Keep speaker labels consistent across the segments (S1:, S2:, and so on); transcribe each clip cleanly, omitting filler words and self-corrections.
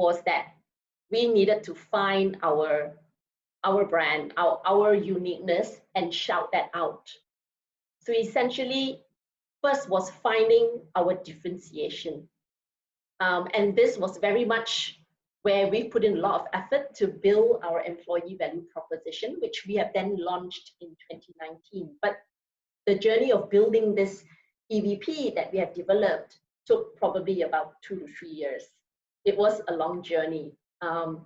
S1: was that we needed to find our brand, our uniqueness, and shout that out. So essentially, first was finding our differentiation. And this was very much where we put in a lot of effort to build our employee value proposition, which we have then launched in 2019. But the journey of building this EVP that we have developed took probably about 2 to 3 years. It was a long journey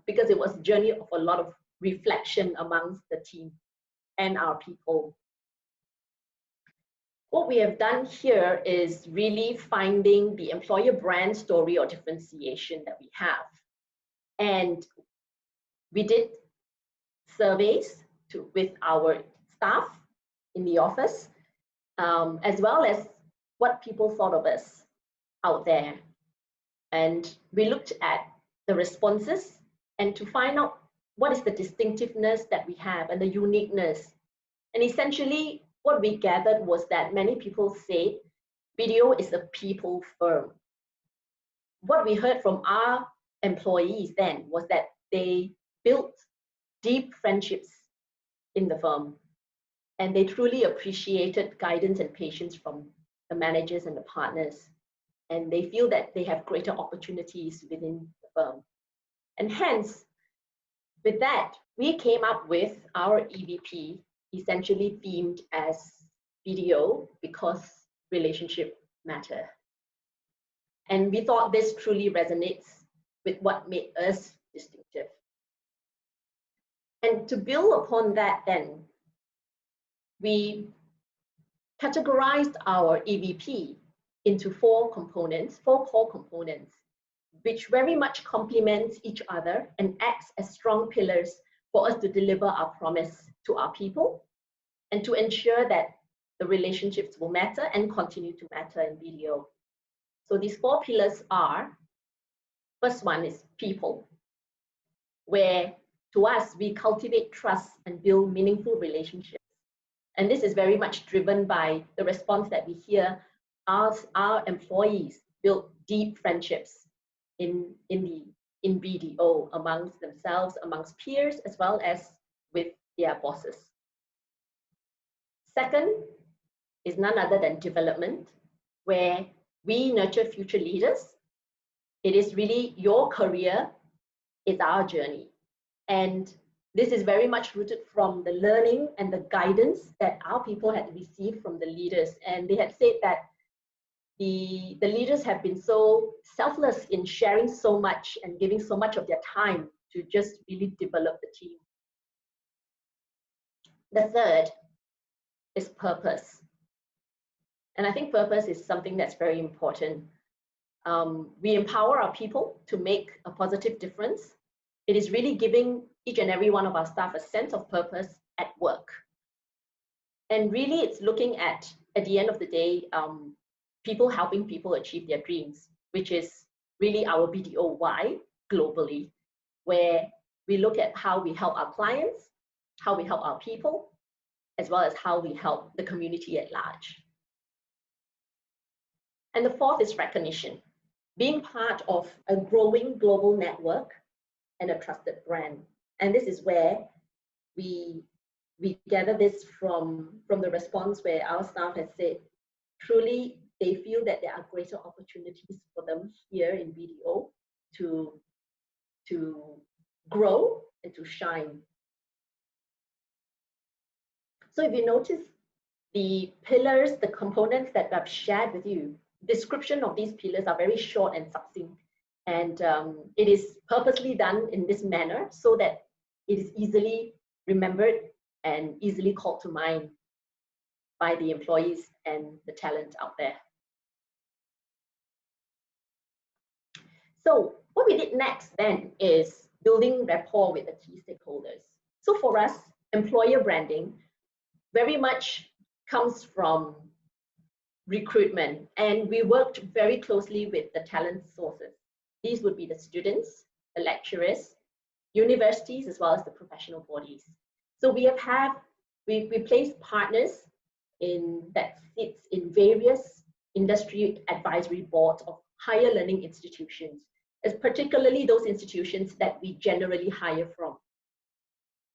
S1: because it was a journey of a lot of reflection amongst the team and our people. What we have done here is really finding the employer brand story or differentiation that we have. And we did surveys with our staff in the office, as well as what people thought of us out there. And we looked at the responses and to find out what is the distinctiveness that we have and the uniqueness. And essentially, what we gathered was that many people say BDO is a people firm. What we heard from our employees then was that they built deep friendships in the firm, and they truly appreciated guidance and patience from the managers and the partners, and they feel that they have greater opportunities within the firm. And hence, with that, we came up with our EVP, essentially themed as BDO because relationship matter. And we thought this truly resonates with what made us distinctive. And to build upon that then, we categorized our EVP into 4 core components, which very much complement each other and acts as strong pillars for us to deliver our promise to our people and to ensure that the relationships will matter and continue to matter in BDO. So these 4 pillars are, first one is people, where to us, we cultivate trust and build meaningful relationships. And this is very much driven by the response that we hear as our employees build deep friendships in BDO amongst themselves, amongst peers, as well as with their bosses. Second is none other than development, where we nurture future leaders. It is really your career is our journey. And this is very much rooted from the learning and the guidance that our people had received from the leaders. And they had said that the leaders have been so selfless in sharing so much and giving so much of their time to just really develop the team. The third is purpose. And I think purpose is something that's very important. We empower our people to make a positive difference. It is really giving each and every one of our staff a sense of purpose at work. And really it's looking at the end of the day, people helping people achieve their dreams, which is really our BDO why globally, where we look at how we help our clients, how we help our people, as well as how we help the community at large. And the fourth is recognition, being part of a growing global network and a trusted brand. And this is where we gather this from the response where our staff has said, truly, they feel that there are greater opportunities for them here in BDO to grow and to shine. So if you notice the pillars, the components that I've shared with you, description of these pillars are very short and succinct. And it is purposely done in this manner so that it is easily remembered and easily called to mind by the employees and the talent out there. So what we did next then is building rapport with the key stakeholders. So for us, employer branding very much comes from recruitment, and we worked very closely with the talent sources. These would be the students, the lecturers, universities, as well as the professional bodies. So we placed partners that sits in various industry advisory boards of higher learning institutions, particularly those institutions that we generally hire from.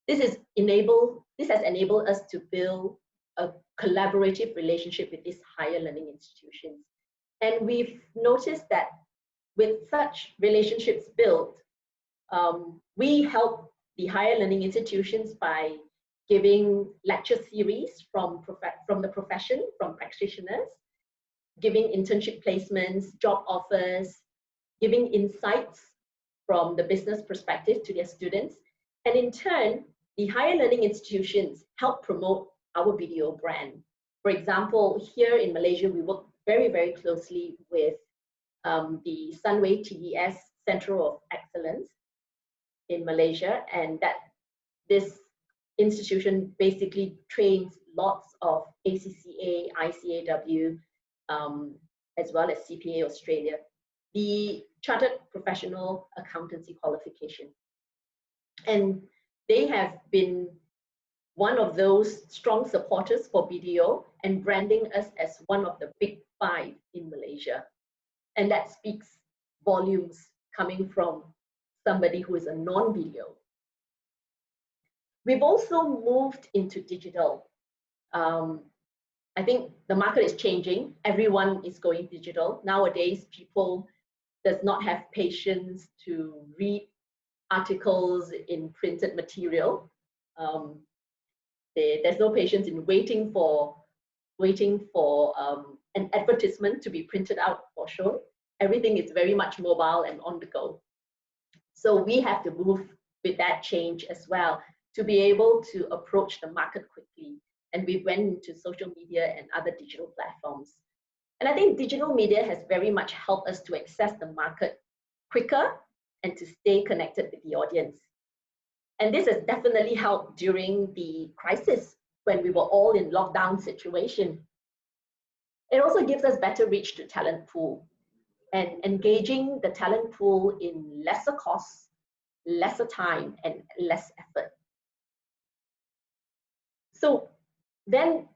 S1: This has enabled us to build a collaborative relationship with these higher learning institutions. And we've noticed that with such relationships built, we help the higher learning institutions by giving lecture series from the profession, from practitioners, giving internship placements, job offers, giving insights from the business perspective to their students. And in turn, the higher learning institutions help promote our BDO brand. For example, here in Malaysia, we work very, very closely with the Sunway TDS Center of Excellence in Malaysia, and that this institution basically trains lots of ACCA, ICAW, as well as CPA Australia, the Chartered Professional Accountancy qualification. And they have been one of those strong supporters for BDO and branding us as one of the big 5 in Malaysia. And that speaks volumes coming from somebody who is a non-BDO. We've also moved into digital. I think the market is changing. Everyone is going digital. Nowadays, people does not have patience to read articles in printed material. There's no patience in waiting for an advertisement to be printed out or shown. Everything is very much mobile and on the go. So we have to move with that change as well to be able to approach the market quickly. And we went into social media and other digital platforms. And I think digital media has very much helped us to access the market quicker and to stay connected with the audience. And this has definitely helped during the crisis when we were all in lockdown situation. It also gives us better reach to talent pool and engaging the talent pool in lesser costs, lesser time, and less effort. So then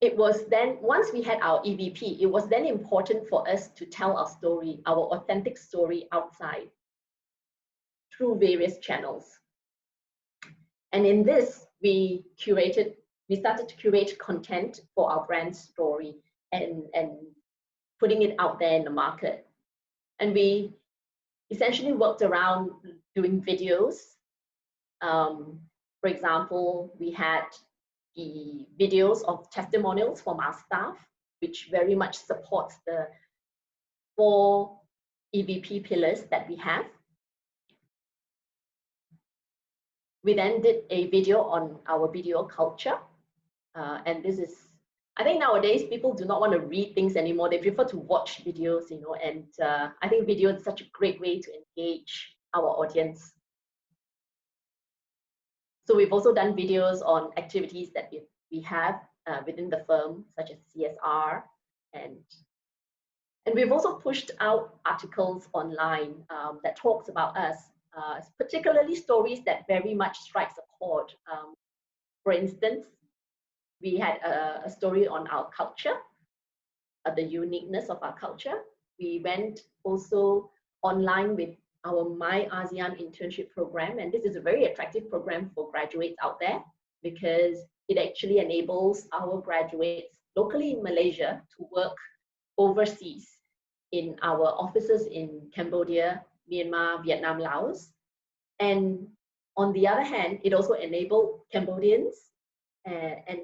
S1: once we had our EVP, it was then important for us to tell our story, our authentic story outside through various channels. And in this, we started to curate content for our brand story and putting it out there in the market. And we essentially worked around doing videos. For example, we had the videos of testimonials from our staff, which very much supports the 4 EVP pillars that we have. We then did a video on our BDO culture. And this is, I think nowadays people do not want to read things anymore. They prefer to watch videos, and I think video is such a great way to engage our audience. So we've also done videos on activities that we have within the firm, such as CSR, and we've also pushed out articles online that talks about us, particularly stories that very much strikes a chord. For instance, we had a story on our culture, the uniqueness of our culture. We went also online with our My ASEAN internship program, and this is a very attractive program for graduates out there because it actually enables our graduates locally in Malaysia to work overseas in our offices in Cambodia, Myanmar, Vietnam, Laos. And on the other hand, it also enabled Cambodians and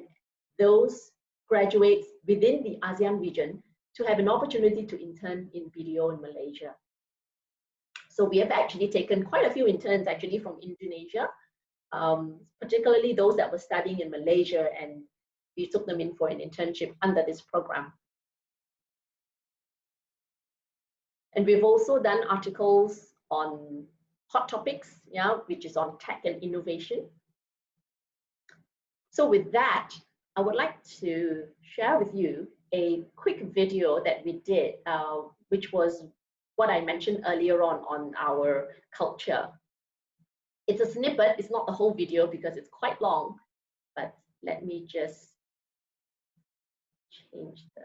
S1: those graduates within the ASEAN region to have an opportunity to intern in BDO in Malaysia. So we have actually taken quite a few interns actually from Indonesia, particularly those that were studying in Malaysia, and we took them in for an internship under this program. And we've also done articles on hot topics, which is on tech and innovation. So with that, I would like to share with you a quick video that we did, which was what I mentioned earlier on our culture. It's a snippet, it's not the whole video because it's quite long, but let me just change the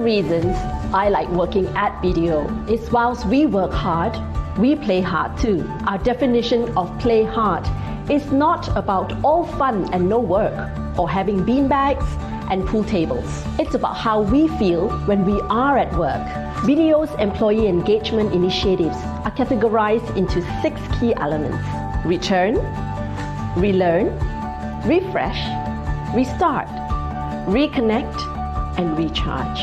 S1: reasons I like working at BDO is whilst we work hard, we play hard too. Our definition of play hard is not about all fun and no work, or having beanbags and pool tables. It's about how we feel when we are at work. BDO's employee engagement initiatives are categorized into 6 key elements: return, relearn, refresh, restart, reconnect, and recharge.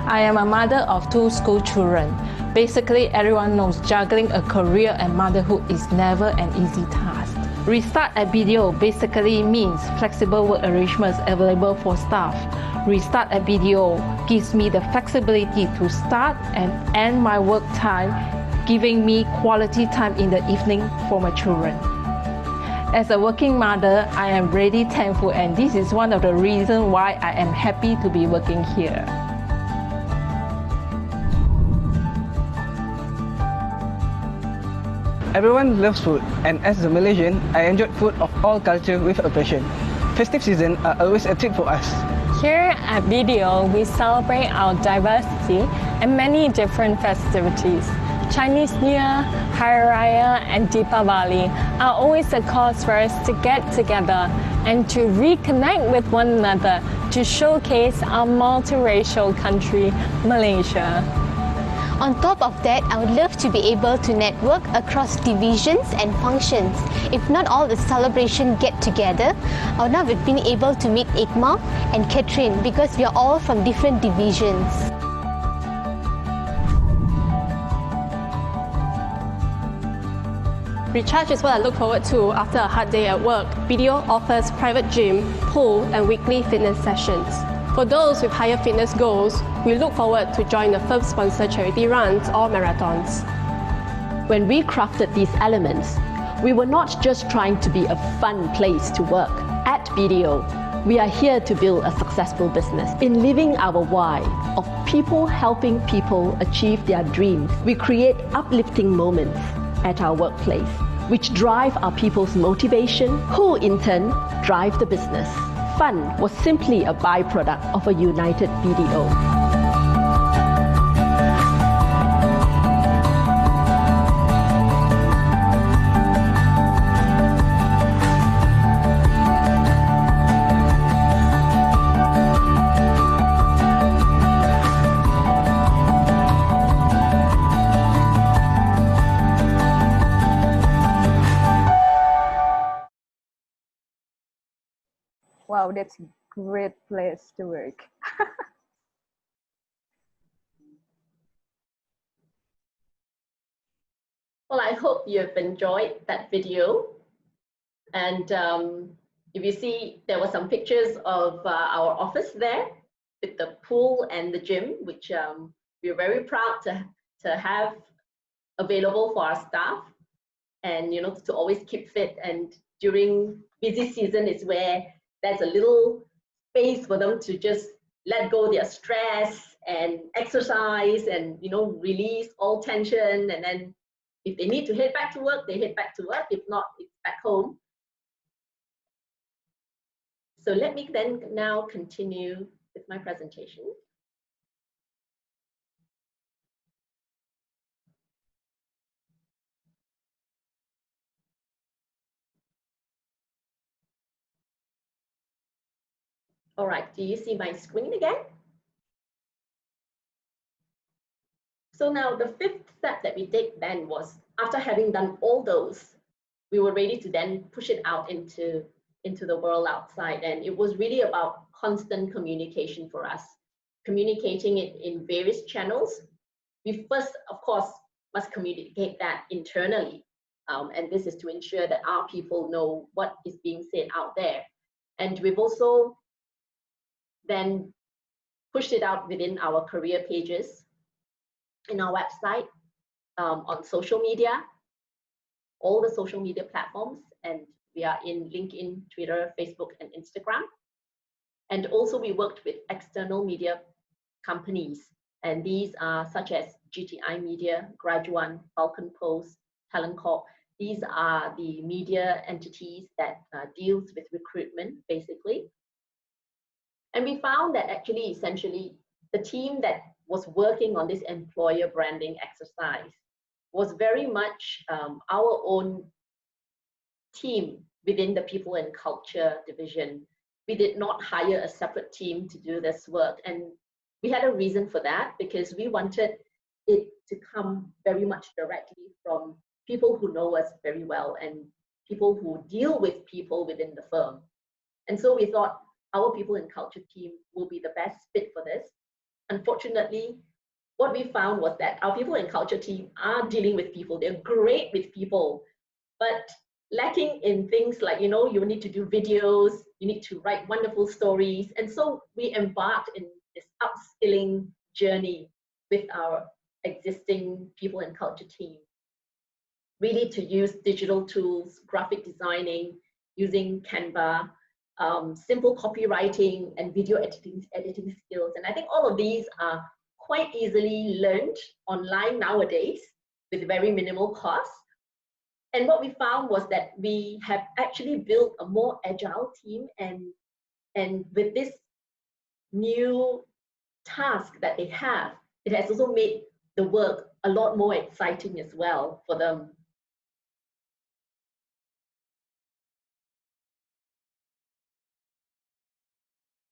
S2: I am a mother of 2 school children. Basically, everyone knows juggling a career and motherhood is never an easy task. Restart at BDO basically means flexible work arrangements available for staff. Restart at BDO gives me the flexibility to start and end my work time, giving me quality time in the evening for my children. As a working mother, I am really thankful, and this is one of the reasons why I am happy to be working here.
S3: Everyone loves food, and as a Malaysian, I enjoy food of all culture with a passion. Festive season are always a treat for us.
S2: Here at BDO, we celebrate our diversity and many different festivities. Chinese New Year, Hari Raya, and Deepavali are always a cause for us to get together and to reconnect with one another to showcase our multiracial country, Malaysia.
S4: On top of that, I would love to be able to network across divisions and functions. If not all the celebration get together, I would not have been able to meet Ikmal and Catherine because we are all from different divisions.
S5: Recharge is what I look forward to after a hard day at work. BDO offers private gym, pool, and weekly fitness sessions. For those with higher fitness goals, we look forward to join the firm-sponsored charity runs or marathons.
S1: When we crafted these elements, we were not just trying to be a fun place to work. At BDO, we are here to build a successful business. In living our why of people helping people achieve their dreams, we create uplifting moments at our workplace, which drive our people's motivation, who in turn drive the business. Fun was simply a byproduct of a united BDO.
S6: Wow, that's a great place to work.
S1: Well, I hope you've enjoyed that video. And if you see, there were some pictures of our office there with the pool and the gym, which we're very proud to have available for our staff, and to always keep fit. And during busy season is where there's a little space for them to just let go their stress and exercise and release all tension. And then if they need to head back to work, they head back to work. If not, it's back home. So let me then now continue with my presentation. All right, do you see my screen again? So now the 5th step that we did then was, after having done all those, we were ready to then push it out into the world outside. And it was really about constant communication for us, communicating it in various channels. We first, of course, must communicate that internally. And this is to ensure that our people know what is being said out there. And we've also then pushed it out within our career pages, in our website, on social media, all the social media platforms, and we are in LinkedIn, Twitter, Facebook, and Instagram. And also we worked with external media companies, and these are such as GTI Media, Graduan, Falcon Post, Talent Corp. These are the media entities that deals with recruitment, basically. And we found that actually, essentially, the team that was working on this employer branding exercise was very much our own team within the People and Culture division. We did not hire a separate team to do this work. And we had a reason for that, because we wanted it to come very much directly from people who know us very well and people who deal with people within the firm. And so we thought our People and Culture team will be the best fit for this. Unfortunately, what we found was that our People and Culture team are dealing with people. They're great with people, but lacking in things like, you need to do videos, you need to write wonderful stories. And so we embarked in this upskilling journey with our existing People and Culture team, really to use digital tools, graphic designing, using Canva, simple copywriting and video editing skills. And I think all of these are quite easily learned online nowadays with very minimal cost. And what we found was that we have actually built a more agile team, and with this new task that they have, it has also made the work a lot more exciting as well for them.